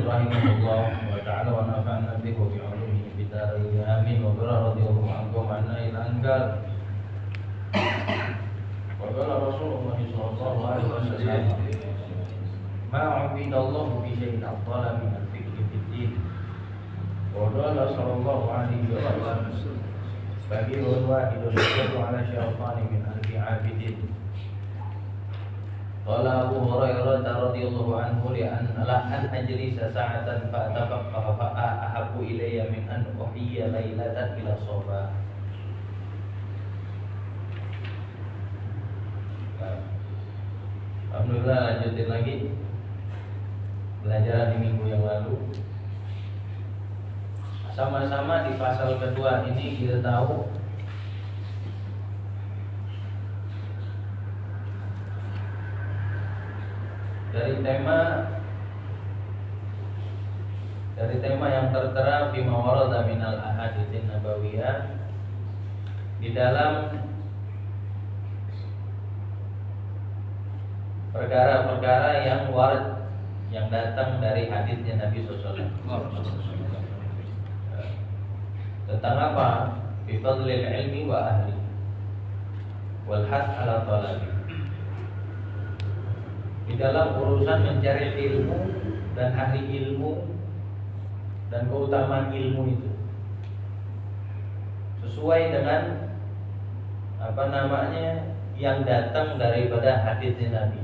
rahimahullah wa ta'ala wa nafa'na bihi wa bi'ulumihi fid dharain amin wa radhiyallahu anhu anna ila angar wa qala Rasulullah sallallahu alaihi wasallam ma 'abidallahu bi syai'in afdala min al-fiqhi fid din wa qala sallallahu alaihi wasallam bagi wahidun yadullu ala syaitani min al-'abidin. Qala Abu Hurairah radhiyallahu anhu an ajlisa sa'atan fa atafaqaha fa ahabbu ilayya min an uhiyya lailatan ila sabah. Alhamdulillah, lanjutin lagi pelajaran di minggu yang lalu. Sama-sama di pasal kedua ini kita tahu dari tema yang tertera fi mawarada minal ahaditsin nabawiyah, di dalam perkara-perkara yang warid yang datang dari hadisnya Nabi sallallahu alaihi wasallam. Tentang apa? Fi fadlil ilmi wa ahli wal hath ala talabi. Di dalam urusan mencari ilmu dan ahli ilmu dan keutamaan ilmu itu sesuai dengan yang datang daripada hadisnya Nabi.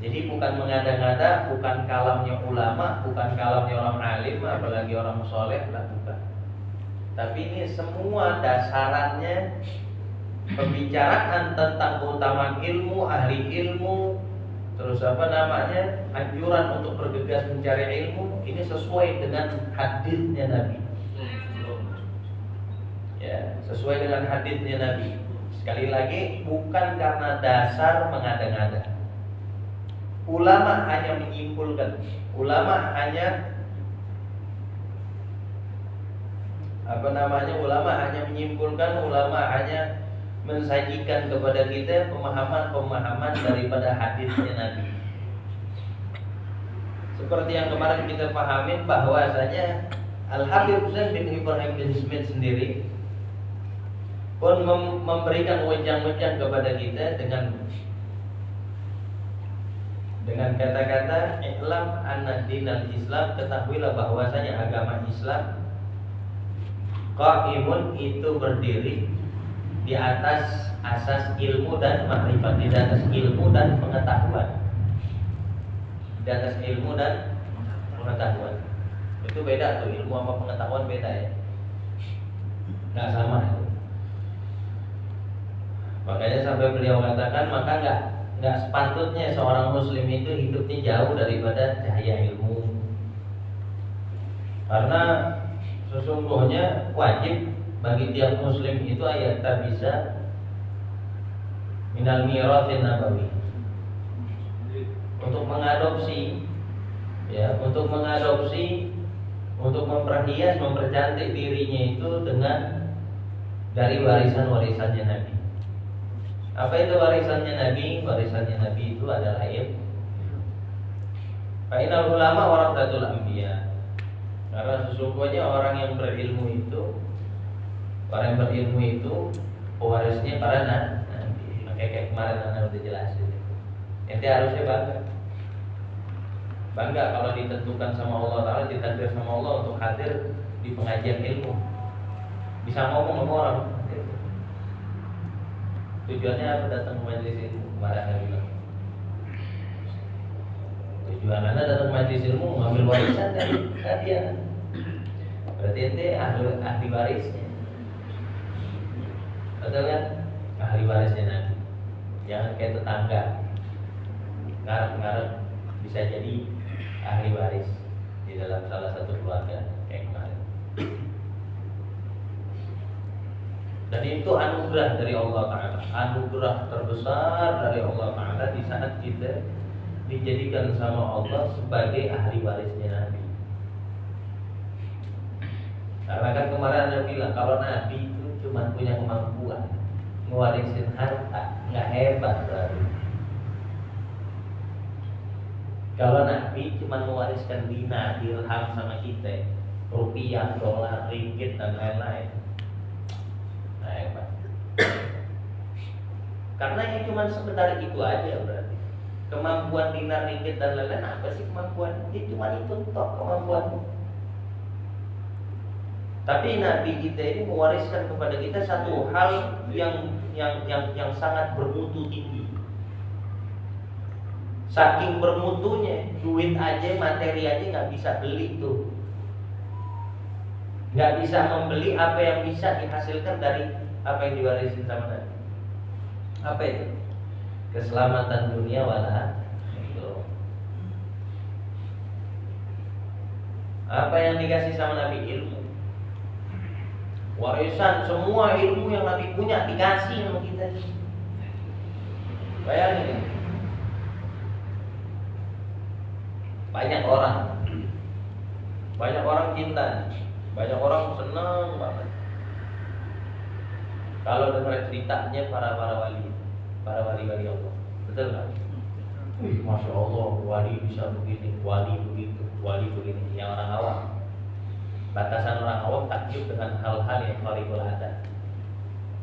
Jadi bukan mengada-ngada, bukan kalamnya ulama, bukan kalamnya orang alim, apalagi orang soleh, lah bukan. Tapi ini semua dasarannya pembicaraan tentang keutamaan ilmu, ahli ilmu, terus anjuran untuk bergegas mencari ilmu, ini sesuai dengan hadisnya Nabi. Ya, sesuai dengan hadisnya Nabi. Sekali lagi, bukan karena dasar mengada-ngada. Ulama hanya menyimpulkan, ulama hanya menyimpulkan, ulama hanya mensajikan kepada kita pemahaman-pemahaman daripada hadisnya Nabi. Seperti yang kemarin kita pahamin bahwasanya Al-Habib Husain bin Ibrahim bin Smith sendiri pun memberikan wejangan kepada kita dengan kata-kata i'lam anna dinal Islam, ketahuilah bahwasanya agama Islam qaimun, itu berdiri di atas asas ilmu dan makrifat, di atas ilmu dan pengetahuan. Di atas ilmu dan pengetahuan. Itu beda tuh, ilmu sama pengetahuan beda ya. Enggak sama itu. Makanya sampai beliau katakan, maka enggak sepatutnya seorang muslim itu hidupnya jauh daripada cahaya ilmu. Karena sesungguhnya wajib bagi tiap muslim itu ayat bisa minal miratin nabawi, untuk mengadopsi, untuk memperhias, mempercantik dirinya itu dari warisan-warisannya Nabi. Apa itu warisannya Nabi? Warisannya Nabi itu adalah ilmu. Fa innal ulama warathatul anbiya. Karena sesungguhnya orang yang berilmu itu pewarisnya para nabi. Kayak kemarin Anda udah jelasin. Ente harusnya bangga kalau ditentukan sama Allah Ta'ala, ditakdir sama Allah untuk hadir di pengajian ilmu. Bisa ngomong sama orang. Tujuannya apa datang ke majelis ilmu? Kemarin Anda bilang tujuan Anda datang ke majelis ilmu mengambil warisan dari hadiah. Berarti ente ahli warisnya. Betul kan? Ahli warisnya Nabi. Jangan kayak tetangga, ngarep-ngarep bisa jadi ahli waris di dalam salah satu keluarga kayak kemarin. Dan itu anugerah dari Allah Ta'ala, anugerah terbesar dari Allah Ta'ala di saat kita dijadikan sama Allah sebagai ahli warisnya Nabi. Karena kan kemarin Anda bilang kalau Nabi itu cuma punya kemampuan ngewarisin harta, nggak hebat berarti. Kalau Nabi cuma mewariskan dinar, dirham sama kita, rupiah, dolar, ringgit dan lain-lain. Nah, hebat. Karena yang cuma sekedar itu aja berarti. Kemampuan dinar, ringgit dan lain-lain apa sih kemampuan? Dia cuma itu toh kemampuan. Tapi Nabi kita ini mewariskan kepada kita satu hal yang sangat bermutu tinggi. Saking bermutunya, duit aja, materi aja nggak bisa beli tuh. Nggak bisa membeli apa yang bisa dihasilkan dari apa yang diwarisin sama Nabi. Apa itu? Keselamatan dunia wala itu. Apa yang dikasih sama Nabi? Ilmu. Warisan semua ilmu yang Nabi punya dikasih sama kita. Bayangin. Banyak orang cinta, banyak orang senang banget kalau dengar ceritanya para wali Allah. Betul kan? Masya Allah, wali bisa begini, wali begitu, wali begini. Yang orang awam, batasan orang awam takjub dengan hal-hal yang khariqul adat,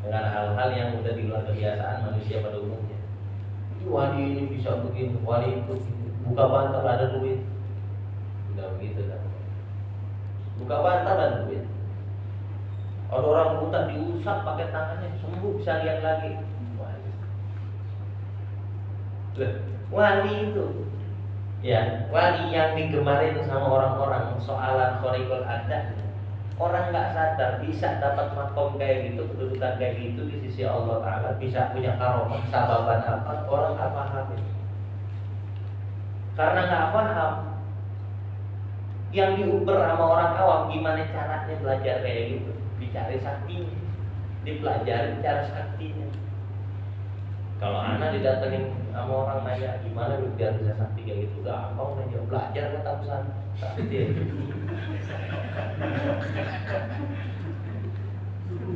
dengan hal-hal yang udah di luar kebiasaan manusia pada umumnya. Wali ini bisa begini, wali itu buka bantal ada duit. Udah begitu kan. Buka bantal ada duit. Ada orang buta diusap pakai tangannya sembuh bisa lihat lagi. Wali itu. Ya, wali yang digemarin sama orang-orang soalan khariqul adat. Orang nggak sadar bisa dapat makom kayak gitu, kedudukan kayak gitu di sisi Allah Ta'ala, bisa punya karomah, sababan apa, orang nggak paham. Karena nggak paham, yang diuber sama orang awam gimana caranya belajar kayak gitu, dicari saktinya, dipelajari cara saktinya. Kalau anak didatengin sama orang nanya gimana biar bisa sakti kayak gitu, gampang aja, belajar kata pesan sakti.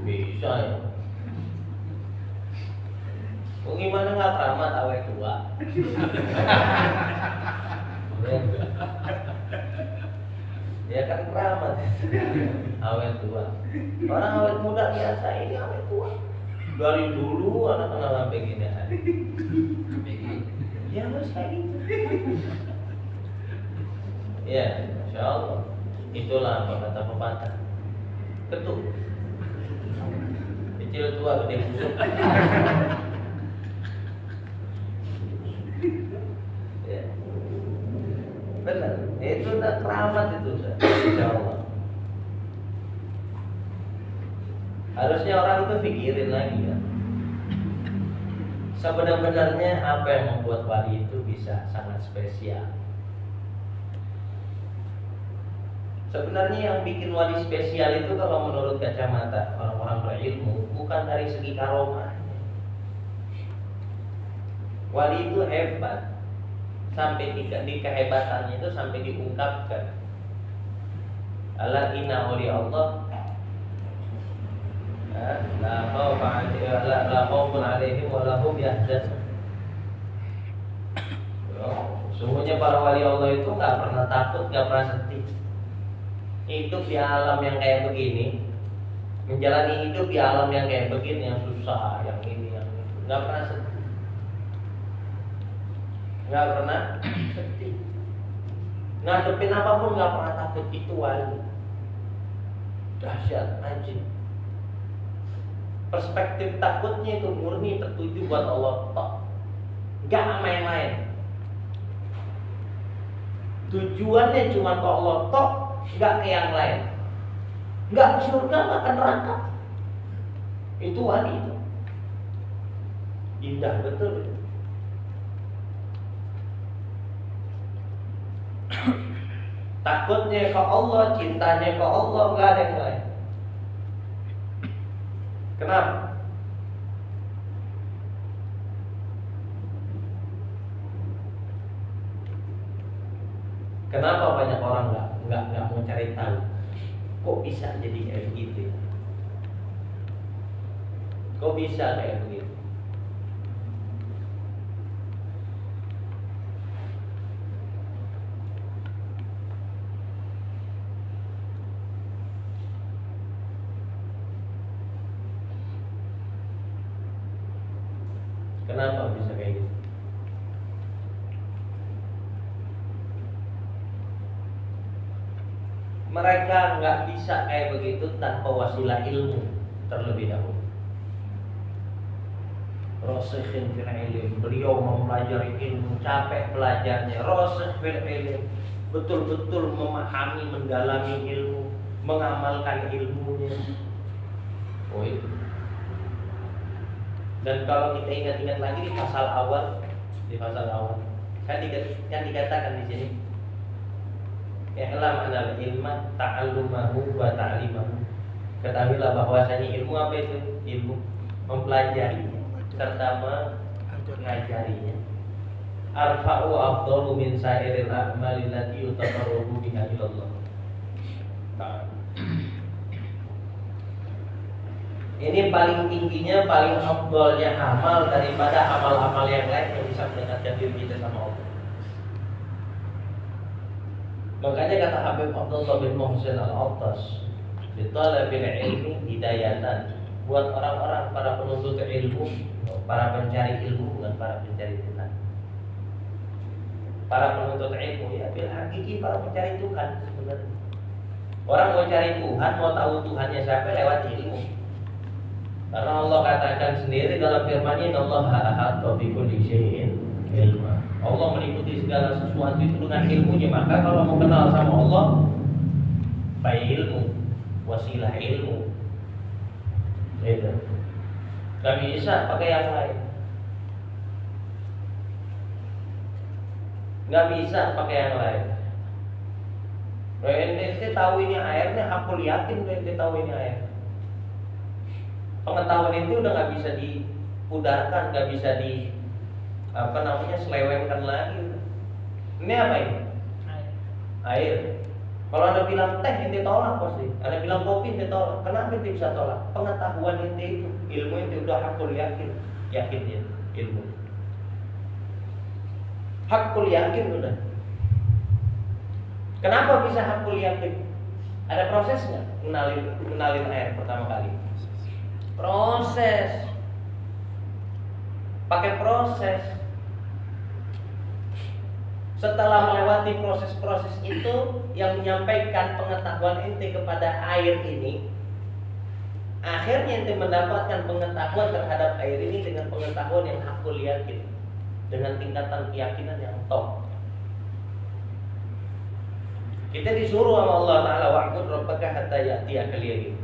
Bisa ya. Gimana nggak keramat awet tua? Ya kan keramat awet tua. Orang awet muda biasa, ini awet tua. Dari dulu anak-anak sampai gini hari. Ya harus kayak gitu. Ya, insya Allah. Itulah apa kata pepatah. Ketuk. Kecil tua gede busuk. Ya. Benar. Itu udah keramat itu, insya Allah. Harusnya orang itu pikirin lagi kan. Sebenarnya apa yang membuat wali itu bisa sangat spesial. Sebenarnya yang bikin wali spesial itu kalau menurut kacamata orang-orang berilmu bukan dari segi karomah. Wali itu hebat sampai di kehebatannya itu sampai diungkapkan. Ala inna wali Allah la khaufun alaihim wa la hum yahzanun. Sungguhnya para wali Allah itu nggak pernah takut, nggak pernah sedih. Hidup di alam yang kayak begini, menjalani hidup di alam yang kayak begini, yang susah, yang ini, yang itu, nggak pernah sedih, nggak pernah sedih. Ngadepin apapun nggak pernah takut. Itu wali. Dahsyat, anjing. Perspektif takutnya itu murni tertuju buat Allah tok, nggak main-main. Tujuannya cuma ke Allah tok, nggak ke yang lain. Nggak ke surga, nggak ke neraka. Itu wali itu. Indah betul. Takutnya ke Allah, cintanya ke Allah, nggak ada yang lain. Kenapa? Kenapa banyak orang nggak mau cari tahu? Kok bisa jadi kayak begitu? Kok bisa kayak begitu? Kenapa bisa kayak gitu? Mereka nggak bisa kayak begitu tanpa wasilah ilmu terlebih dahulu. Rasikhin fil ilm, beliau mempelajari ilmu, capek belajarnya. Rasikh fil ilm, betul-betul memahami, mendalami ilmu, mengamalkan ilmunya. Oh itu. Dan kalau kita ingat-ingat lagi di pasal awal, kan dikatakan di sini, i'lam anal ilma ta'allumahu wa ta'limahu. Ketahuilah bahwasanya ilmu apa itu? Ilmu mempelajari serta mengajarinya. Arfa'u afdalu min sa'iril a'mali allati yutaqarrabu biha ila Allah. Ini paling tingginya, paling afdalnya amal daripada amal-amal yang lain yang bisa mendekatkan diri kita sama Allah. Makanya kata Habib Abdullah bin Muhsin Al-Attas, "Bitalabil ilmi hidayatan." Buat orang-orang para penuntut ilmu, para pencari ilmu, bukan para pencari Tuhan. Para penuntut ilmu ya bil hakiki para pencari Tuhan sebenarnya. Orang mau cari Tuhan, mau tahu Tuhannya siapa lewat ilmu. Karena Allah katakan sendiri dalam firman-Nya, "Innallaha ahata bi kulli syai'in ilma." Allah meliputi segala sesuatu itu dengan ilmunya. Maka kalau mau kenal sama Allah, baik ilmu, wasilah ilmu. Itu. Gak bisa pakai yang lain. Gak bisa pakai yang lain. Ente tahu ini airnya, aku yakin ente tahu ini air. Pengetahuan itu udah nggak bisa diudarkan, nggak bisa selewengkan lagi. Ini apa ini? Air. Kalau Anda bilang teh, ente tolak pasti. Anda bilang kopi, ente tolak. Kenapa ente bisa tolak? Pengetahuan ente itu, ilmu ente udah hakul yakin ya ilmu. Hakul yakin udah. Kenapa bisa hakul yakin? Ada prosesnya. Kenalin air pertama kali. Proses, pakai proses. Setelah melewati proses-proses itu yang menyampaikan pengetahuan ente kepada air ini, akhirnya ente mendapatkan pengetahuan terhadap air ini dengan pengetahuan yang hakul yakin, dengan tingkatan keyakinan yang top. Kita disuruh sama Allah Ta'ala, wa'bud rabbaka hatta ya'tiyakal yaqin.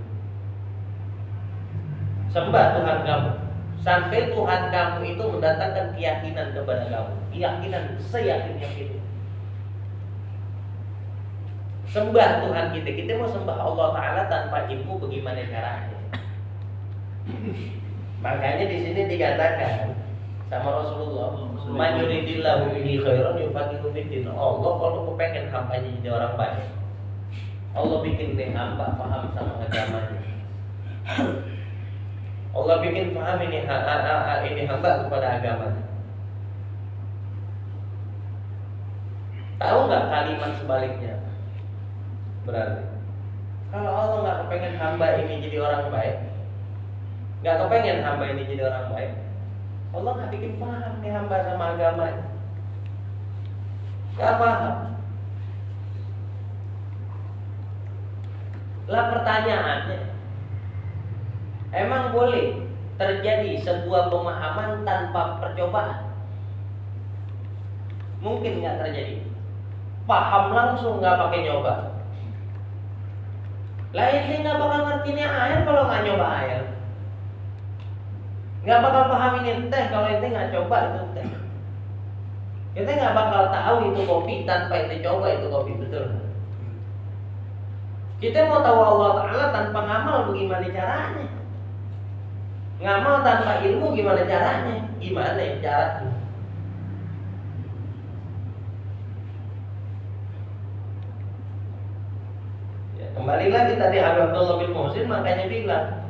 Sembah Tuhan kamu sampai Tuhan kamu itu mendatangkan keyakinan kepada kamu. Keyakinan seyakin-yakinnya. Sembah Tuhan kita. Kita mau sembah Allah Ta'ala tanpa ilmu bagaimana caranya. Makanya di sini dikatakan sama Rasulullah, "Man yuridillahu bihi khairan yufaqihu fid-din." Allah kalau kepengen hambanya jadi orang baik, Allah bikin nih hamba paham sama agamanya. Allah bikin paham ini hamba kepada agama. Tahu nggak kalimat sebaliknya? Berarti kalau Allah nggak kepengen hamba ini jadi orang baik, nggak kepengen hamba ini jadi orang baik, Allah nggak bikin paham nih hamba sama agamanya. Nggak paham. Lah pertanyaannya, emang boleh terjadi sebuah pemahaman tanpa percobaan? Mungkin nggak terjadi. Paham langsung nggak pakai nyoba. Lah ini nggak bakal ngertinya air kalau nggak nyoba air. Nggak bakal paham ini teh kalau ente nggak coba itu teh. Ente nggak bakal tahu itu kopi tanpa ente coba itu kopi, betul. Kita mau tahu Allah Ta'ala tanpa ngamal bagaimana caranya? Ngamal tanpa ilmu gimana caranya? Gimana caranya? Ya, kembali lagi tadi Habib Abdullah bin Muhsin makanya bilang,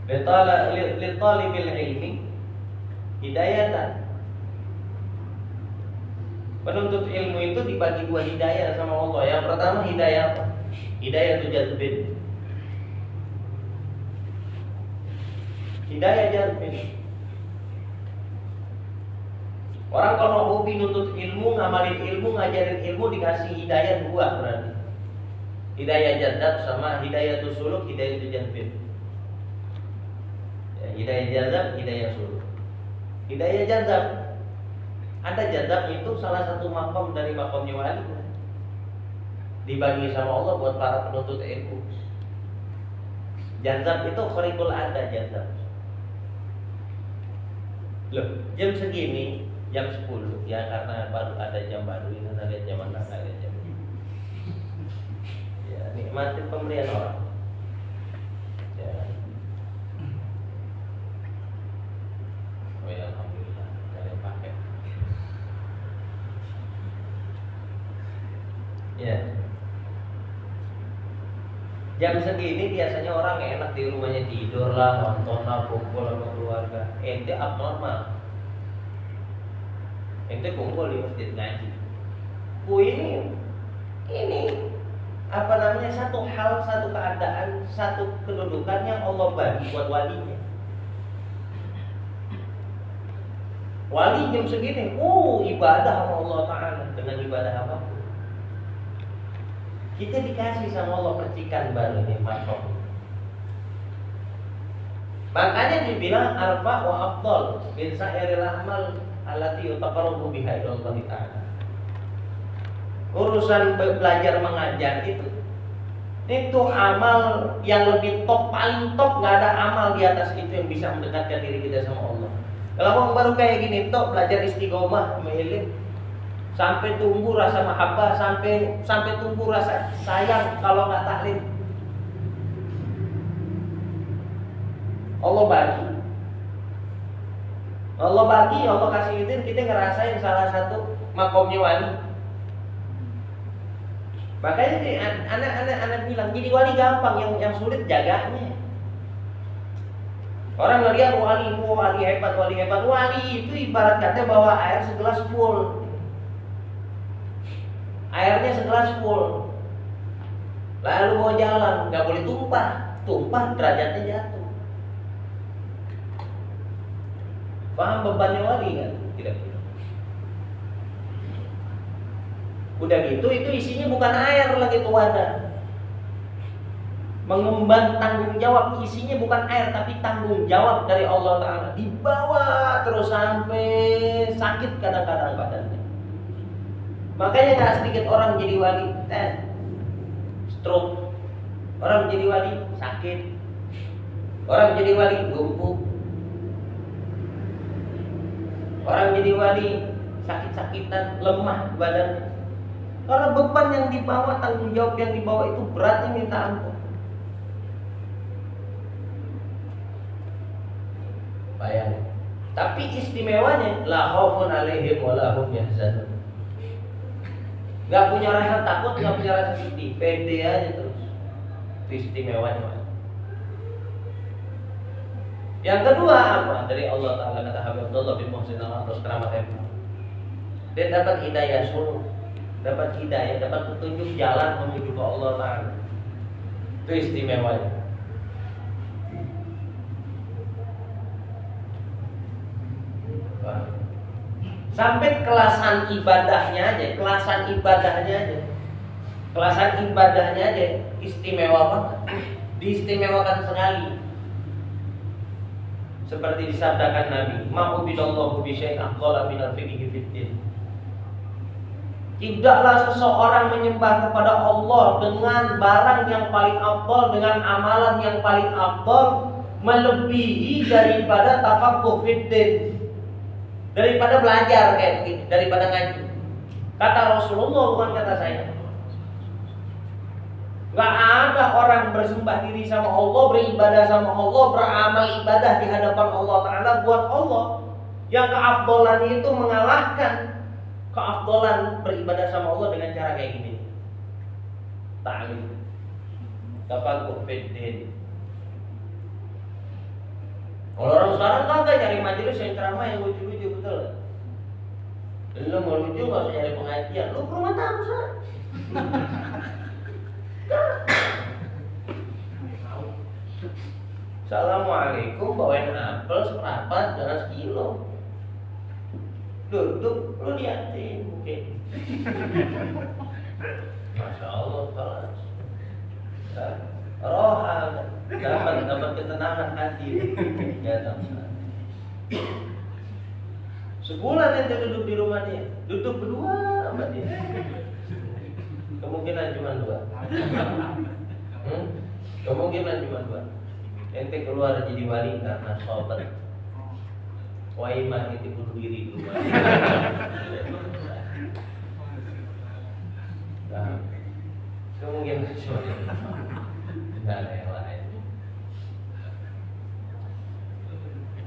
"Litalibil ilmi hidayatan." Penuntut ilmu itu dibagi dua hidayah sama Allah. Yang pertama hidayah apa? Hidayah itu jazbin. Hidayah jazbin. Orang kalau hobi nuntut ilmu, ngamalin ilmu, ngajarin ilmu, dikasih hidayah dua berarti. Hidayah jadzab sama hidayah suluk, hidayah jadzab. Ya, hidayah jadzab, hidayah suluk. Hidayah jadzab, ada jadzab itu salah satu makom dari makomnya wali, dibagi sama Allah buat para penuntut ilmu. Jadzab itu khariqul ada jadzab. Loh, jam segini, jam 10 ya, karena baru ada jam baru ini, ada jam mana, ada jam ini. Ya, nikmatin pemberian orang. Ya. Oh ya, alhamdulillah, kalian pakai. Ya. Jam segini biasanya orang enak di rumahnya, tidur lah, nonton lah, kumpul sama keluarga. Ente abnormal. Ente kumpul di masjid ngaji. Ini apa namanya, satu hal, satu keadaan, satu kedudukan yang Allah bagi buat walinya. Wali jam segini, ibadah sama Allah Ta'ala dengan ibadah apapun. Kita dikasih sama Allah percikan baru ini makom. Makanya dibilang arfa wa afdal min sa'iril amal allati yutaqarrabu biha ila Allah Ta'ala. Urusan belajar mengajar itu amal yang lebih top, paling top, nggak ada amal di atas itu yang bisa mendekatkan diri kita sama Allah. Kalau baru kayak gini top, belajar istiqomah, mengilim, sampai tumbuh rasa mahabbah, sampai tumbuh rasa sayang kalau nggak taklim. Allah bagi, Allah kasih izin, kita ngerasain salah satu makomnya wali. Makanya anak bilang, jadi wali gampang, yang sulit jaganya. Orang ngeliat wali hebat. Wali itu ibarat kata bawa air segelas full. Airnya segelas full, lalu mau jalan, nggak boleh tumpah derajatnya jatuh. Paham bebannya wali kan? Kira-kira. Udah gitu, itu isinya bukan air lagi tuh wadah. Mengemban tanggung jawab, isinya bukan air tapi tanggung jawab dari Allah Ta'ala. Dibawa terus sampai sakit kadang-kadang badannya. Makanya tak sedikit orang jadi wali, stroke. Orang jadi wali sakit. Orang jadi wali lumpuh. Orang jadi wali sakit-sakitan, lemah badannya. Karena beban yang dibawa, tanggung jawab yang dibawa itu beratnya minta ampun. Bayangin. Tapi istimewanya la khaufun 'alaihim wa la hum yahzanun. Gak punya rasa takut, gak punya rasa sedih, pede aja terus. Itu istimewanya. Yang kedua apa? Dari Allah Ta'ala, kata Habib Abdullah bin Muhsin al-Atas keramat Ibnu. Dia dapat hidayah suluk, dapat petunjuk jalan menuju ke Allah Ta'ala. Itu istimewanya. Sampai kelasan ibadahnya aja istimewa banget, diistimewakan sekali. Seperti disabdakan Nabi, ma'ubidallahu bisyai'in afdhala minal fiqhi fiddin. Tidaklah seseorang menyembah kepada Allah dengan barang yang paling afdal, dengan amalan yang paling afdal, melebihi daripada tafaqquh fiddin, daripada belajar kayak begini, daripada ngaji. Kata Rasulullah, bukan kata saya. Gak ada orang bersembah diri sama Allah, beribadah sama Allah, beramal ibadah di hadapan Allah Ta'ala buat Allah yang keafdolan itu mengalahkan keafdolan beribadah sama Allah dengan cara kayak gini. Ta'lim, tafaqquh fiddin. Kalau orang sekarang kagak nyari majelis yang ceramah yang lucu-lucu, betul. Lu mau lucu nggak usah nyari pengajian, lu ke rumah tamu sah. Assalamualaikum, bawain apel seperempat, jangan sekilo. duduk lu liatin mungkin. Masya Allah, balas. Rohan, dapat ketenangan hati. Datang. Sebulan ente duduk di rumah dia, duduk berdua sama dia. Kemungkinan cuma 2. Kemungkinan cuma 2. Ente keluar jadi wali karena sobat. Waimah itu bunuh diri dulu. Nah, kemungkinan cuma nggak ada yang lain.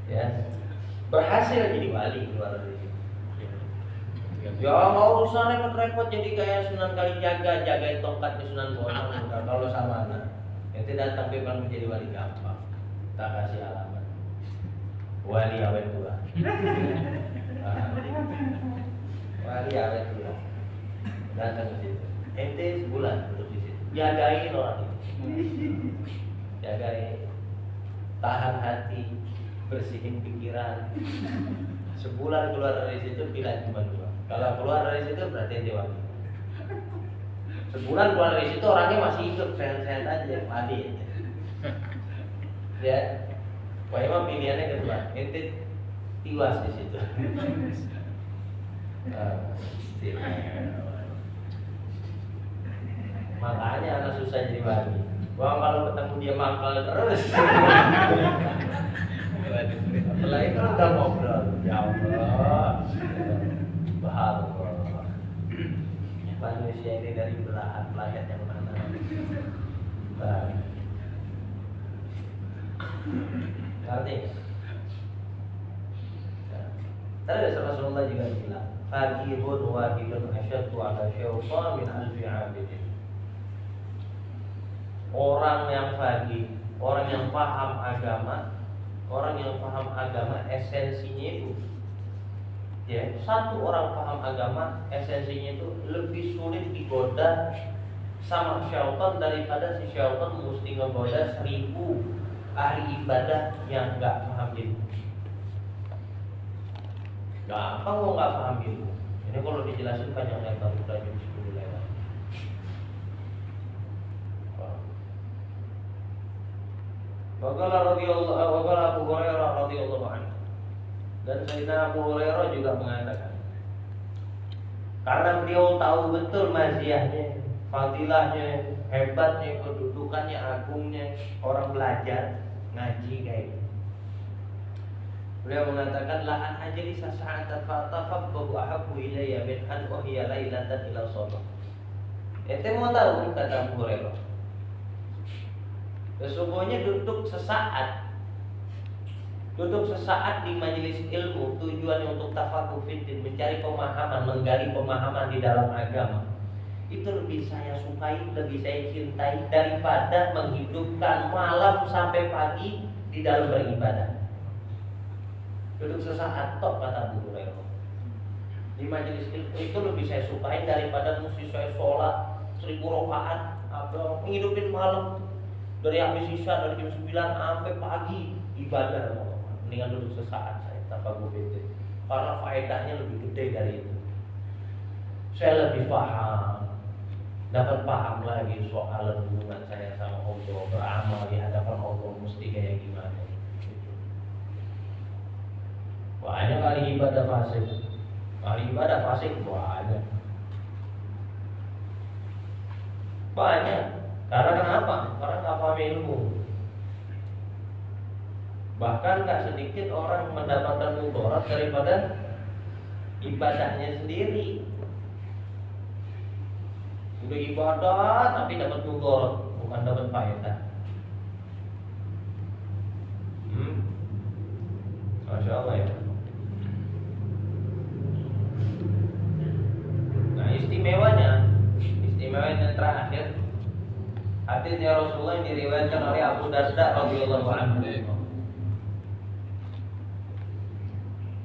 Ya, berhasil jadi wali keluar dari situ. Ya nggak usah repot-repot jadi kayak Sunan Kalijaga jagain tongkatnya Sunan Bonang. Kalau sama anak, ente datang bebas menjadi wali gampang. Tak kasih alamat. Wali awet tua. Wali awet tua. Datang ke situ. Ente sebulan duduk di situ. Jagain orang itu. Jagain. Tahan hati. Bersihin pikiran. Sebulan keluar dari situ pilihan cuma 2. Kalau keluar dari situ berarti ente wali. Sebulan keluar dari situ orangnya masih hidup sehat-sehat aja, wali. Ya. Wah emang pilihannya kedua, ente tiwas di situ. Makanya anak susah jadi wali. Wah kalau ketemu dia mangkal terus. Apalagi kalau udah ngobrol, ya Allah, bahagia. Manusia ini dari belahan planet yang mana? Ngerti? Tadi Rasulullah juga bilang, "Faqihun wahidun asyaddu 'ala syaitan min alfi 'abidin." Orang yang faqih, orang yang paham agama esensinya itu ya, satu orang paham agama esensinya itu lebih sulit digoda sama syaitan daripada si syaitan mesti ngegoda 1000 ahli ibadah yang nggak paham ilmu. Gampang kok nggak paham ilmu. Ini kalau dijelasin panjang lebar udah jam 10 lewat. Waqala Abu Hurairah radhiyallahu anhu. Dan Sayyidina Abu Hurairah juga mengatakan, karena beliau tahu betul maziyahnya, fadilahnya, hebatnya, kedudukannya, agungnya orang belajar ngaji kayak gitu. Beliau mengatakan, la an ajlisa sa'atan fatafaqahu ahabbu ilayya min an uhiya lailatan ila shalah. Ente mau tahu kata Abu Hurairah, sesungguhnya duduk sesaat di majelis ilmu tujuannya untuk tafaqquh fiddin, mencari pemahaman, menggali pemahaman di dalam agama, itu lebih saya sukai, lebih saya cintai daripada menghidupkan malam sampai pagi di dalam beribadah. Duduk sesaat tok kata Abu Hurairah di majelis ilmu itu lebih saya sukai daripada mesti saya sholat 1000 rakaat atau menghidupin malam dari habis isya dari jam 9 sampai pagi ibadah. Mendingan duduk sesaat saya tafaqquh fiddin karena faedahnya lebih gede dari itu. Saya lebih paham, dapat paham lagi soal hubungan saya sama Allah, beramal di hadapan Allah mesti kayak gimana. Banyak kali ibadah fasik, banyak. Karena kenapa? Karena nggak paham ilmu. Bahkan nggak sedikit orang mendapatkan mudarat daripada ibadahnya sendiri. Udah ibadah tapi dapat mudarat, bukan dapat faedah. Masya Allah ya. Nah istimewanya yang terakhir, hadisnya Rasulullah yang diriwayatkan oleh Abu Darda radhiyallahu anhu.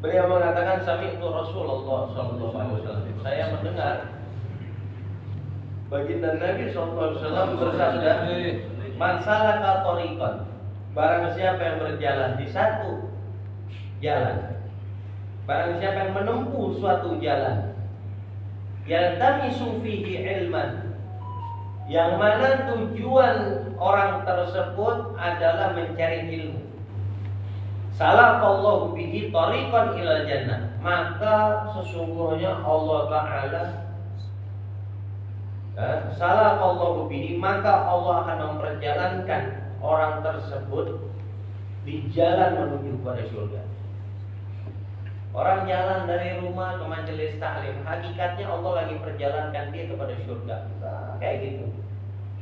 Beliau mengatakan, sami'tu Rasulullah sallallahu alaihi wasallam. Saya mendengar baginda Nabi sallallahu alaihi wasallam bersabda, "Man salaka thariqan." Barang siapa yang berjalan di satu jalan, Barang siapa yang menempuh suatu jalan, yaltamisu fihi ilman, yang mana tujuan orang tersebut adalah mencari ilmu, salaqallahu bihi tariqan ilal jannah, maka sesungguhnya Allah Ta'ala salaqallahu bihi, maka Allah akan memperjalankan orang tersebut di jalan menuju kepada surga. Orang jalan dari rumah ke majelis taklim, hakikatnya Allah lagi perjalankan dia kepada surga. Nah, kayak gitu.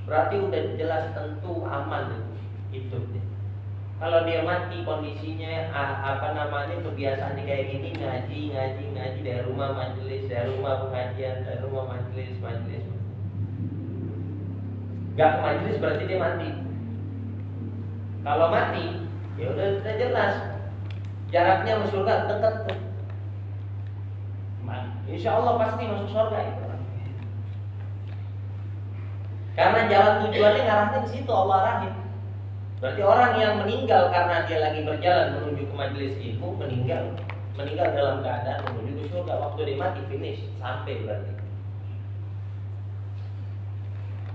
Berarti udah jelas tentu aman hidupnya. Kalau dia mati kondisinya kebiasaannya kayak gini, ngaji dari rumah majelis, dari rumah pengajian, dari rumah majelis. Gak ke majelis berarti dia mati. Kalau mati, ya udah jelas. Jaraknya masuk surga dekat tuh. Insya Allah pasti masuk surga itu. Karena jalan tujuannya ngarahnya ke situ, Allah arahin. Berarti orang yang meninggal karena dia lagi berjalan menuju ke majelis ilmu, meninggal dalam keadaan menuju ke surga. Waktu dia mati finish, sampai berarti.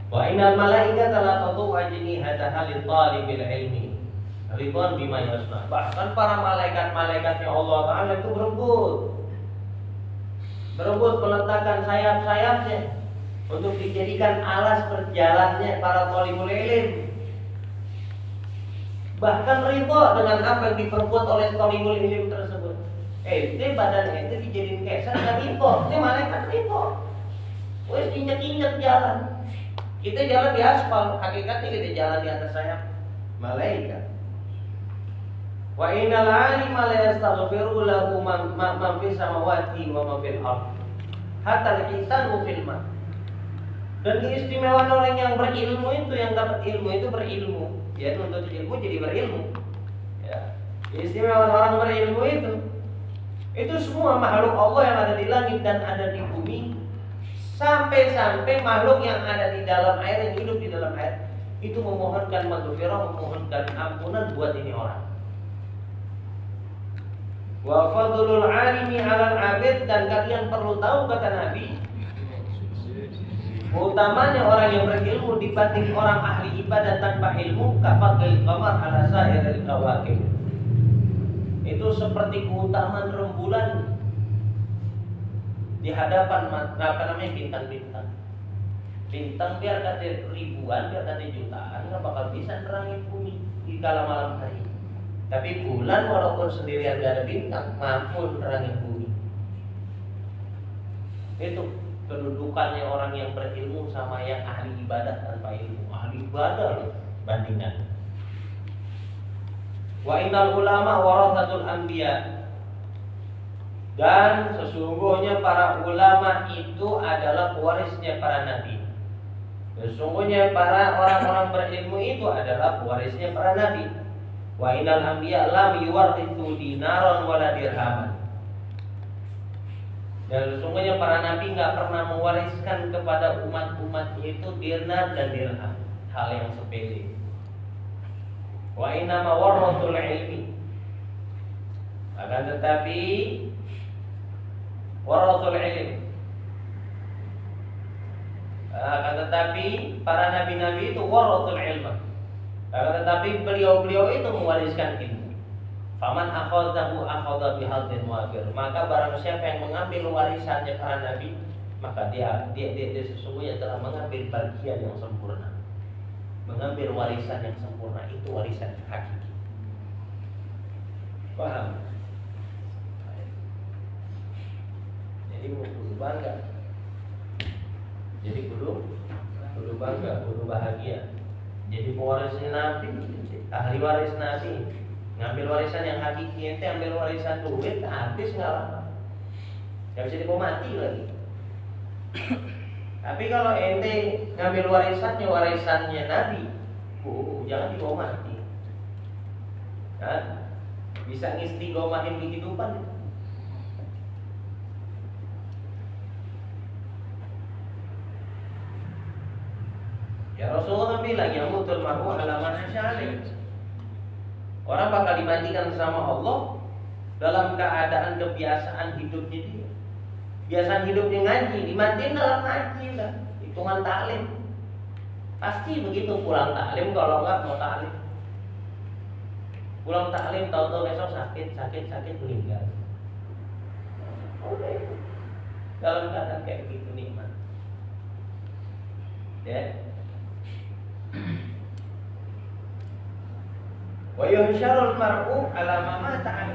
Wa innal malaikata la tadhu ajnihataha li talibil ilmi ridwan bima yasna. Bahkan para malaikat-malaikatnya Allah Ta'ala itu berebut meletakkan sayap-sayapnya untuk dijadikan alas berjalannya para thalibul ilm. Bahkan ridho dengan apa yang diperbuat oleh thalibul ilm tersebut. Badan itu dijadiin kesan dan ridho. Malaikat ridho. Wes injak-injak jalan. Kita jalan di aspal, hakikatnya kita jalan di atas sayap malaikat. Wa innal 'alima la yastaghfiru lahu man fis samawati wa man fil ardh hatta al-insanu fil ma. Dan keistimewaan orang yang berilmu itu, yang dapat ilmu itu berilmu, ya, nuntut ilmu jadi berilmu. Ya. Keistimewaan orang berilmu itu semua makhluk Allah yang ada di langit dan ada di bumi, sampai makhluk yang ada di dalam air, yang hidup di dalam air, itu memohonkan maghfirah, memohonkan ampunan buat ini orang. Wa fadlul 'alimi 'alal 'abid, dan kalian perlu tahu kata Nabi, utamanya orang yang berilmu dibanding orang ahli ibadah tanpa ilmu, kafadlil qamar 'ala sa'iril kawakib. Itu seperti keutamaan rembulan di hadapan bintang-bintang. Bintang biar kata ribuan, biar kata jutaan, nggak bakal bisa nerangin bumi di kala malam hari. Tapi bulan walaupun sendirian gak ada bintang, mampu nerangin bumi. Itu kedudukannya orang yang berilmu sama yang ahli ibadah tanpa ilmu. Ahli ibadah loh bandingan. Wa innal ulama warathatul anbiya, dan sesungguhnya para ulama itu adalah pewarisnya para nabi. Sesungguhnya para orang-orang berilmu itu adalah pewarisnya para nabi. Wa innal anbiya lam yuwarithu dinaran wala dirhaman. Dan sesungguhnya para nabi enggak pernah mewariskan kepada umat-umatnya itu dinar dan dirham, hal yang sepele. Wa innama warathul ilmi, akan tetapi warathul ilmi, akan tetapi para nabi-nabi itu warathul ilma. Akan tetapi beliau-beliau itu mewariskan ilmu. Faman akhadzahu akhadha bihadzin wafir. Maka barang siapa yang mengambil warisannya para nabi, maka dia sesungguhnya telah mengambil bagian yang sempurna. Mengambil warisan yang sempurna, itu warisan hakiki. Paham? Jadi kudu bangga. Jadi kudu bangga, kudu bahagia. Jadi pewarisnya Nabi, ahli waris Nabi, ngambil warisan yang hakiki. Ente ambil warisan duit, habis nggak lama, nggak bisa dibawa mati lagi. Tapi kalau ente ngambil warisannya Nabi, jangan dibawa mati, kan? Bisa ngistiqomahin kehidupan. Ya Rasulullah bilang yamutul mar'u ala man asya'alih. Orang bakal dimandikan sama Allah dalam keadaan kebiasaan hidupnya dia. Kebiasaan hidupnya ngaji, dimatiin dalam ngaji lah, hitungan taklim. Pasti begitu pulang taklim, kalau enggak mau taklim. Pulang taklim tahu-tahu besok sakit meninggal. Udah itu. Dalam keadaan kayak gitu nikmat. Ya. Wa yuhsyarul mar'u ala ma mata.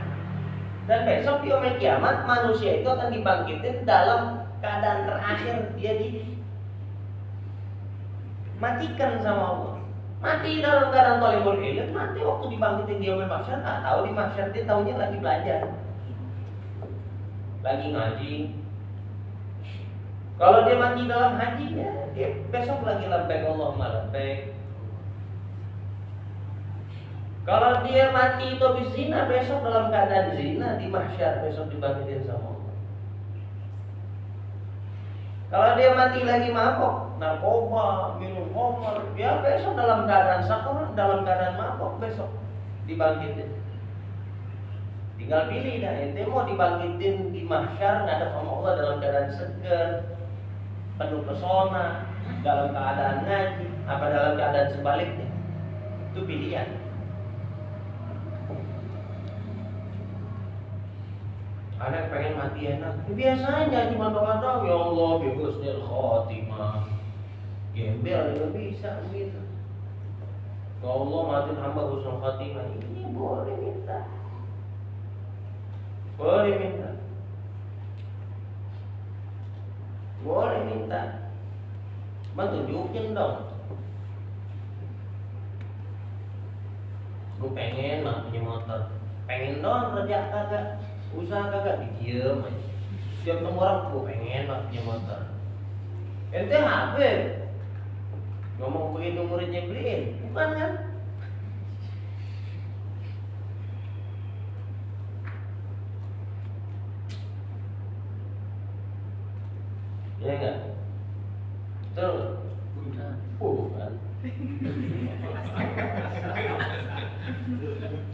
Dan besok di yaumil kiamat manusia itu akan dibangkitin dalam keadaan terakhir dia dimatikan sama Allah. Mati dalam keadaan thalibul ilm, mati waktu dibangkitin di yaumil mahsyar, nggak tahu di mahsyar dia taunya lagi belajar. Lagi ngaji. Kalau dia mati dalam haji ya, dia besok lagi labbaik Allahumma labbaik. Kalau dia mati itu habis zina, besok dalam keadaan zina di mahsyar, besok dibangkitin sama Allah. Kalau dia mati lagi mabok, narkoba, minum khamr, ya besok dalam keadaan sakaraat, dalam keadaan mabok, besok dibangkitin. Tinggal pilih dah, ente mau dibangkitin di mahsyar ngadep sama Allah dalam keadaan segar, penuh pesona, dalam keadaan ngaji, apa dalam keadaan sebaliknya. Itu pilihan. Ada pengen mati enak, biasanya cuma doa-doa, ya Allah bi husnil khotimah. Gembel juga bisa begitu. Ya Allah matiin hamba husnul khotimah. Ini boleh minta. Boleh minta. Boleh minta. Bang tunjukin dong. Gue pengen mah punya motor. Pengen dong kerja kagak. Usaha kagak didiem aja. Setiap ketemu orang gue pengen banget punya motor. Ente HP ngomong begitu muridnya beliin, bukan kan? Ya enggak? Betul? Bukan.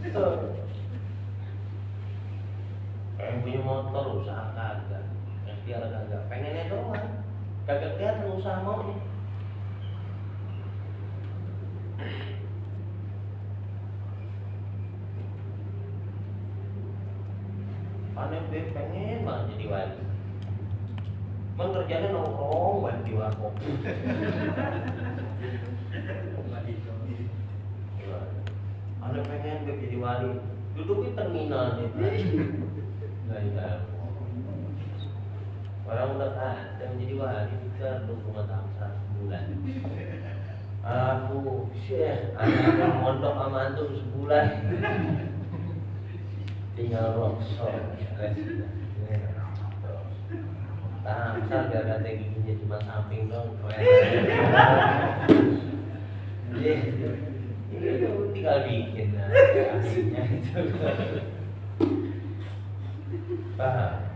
Betul. Pengen punya motor, usaha kagak, ikhtiar kagak, pengennya doang, kagak kelihatan usaha maunya. Aneh deh, pengen banget jadi wali. Emang kerjanya nongkrong banget di warkop. Aneh pengen jadi wali, duduk di terminal deh. Orang udah ada menjadi wali kita 25 tahun 100 bulan. Aku syekh, anak mondok sama antum sebulan. Tinggal rongsok. Tangsal biar kata giginya cuma samping dong. Ini tinggal bikin aslinya itu. Paham?